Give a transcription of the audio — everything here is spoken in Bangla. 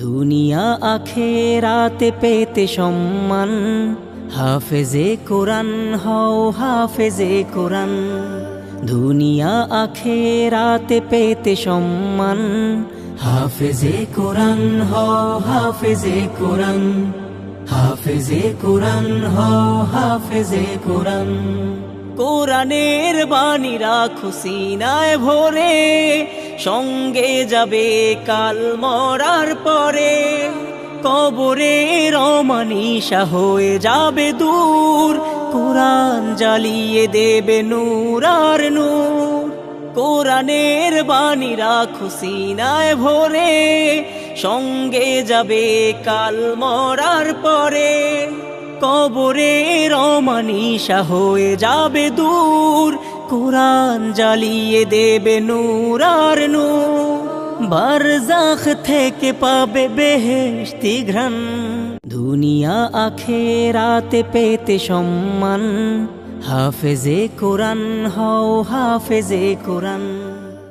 দুনিয়া আখেরাতে পেতে সম্মান, হাফেজে কোরআন হও হাফেজে কোরআন। দুনিয়া আখেরাতে পেতে সম্মান, হাফেজে কোরআন হও হাফেজে কোরআন। হাফেজে কোরআন হও হাফেজে কোরআন। কোরআনের বাণী রাখো সিনায় ভরে, সঙ্গে যাবে কাল মরার পরে। কবরের অমানিসা হয়ে যাবে দূর, কোরআন জ্বালিয়ে দেবে নূর আর নূর। কোরআনের বাণী রাখো সিনায় ভরে, সঙ্গে যাবে কাল মরার পরে। কবরের অমানিসা হয়ে যাবে দূর, কোরআন জ্বালিয়ে দেবে নূর আর নূর। বারজাখ থেকে পাবে বেহেশতি ঘ্রাণ, দুনিয়া আখেরাতে পেতে সম্মান, হাফেজে কোরআন হও হাফেজে কোরআন।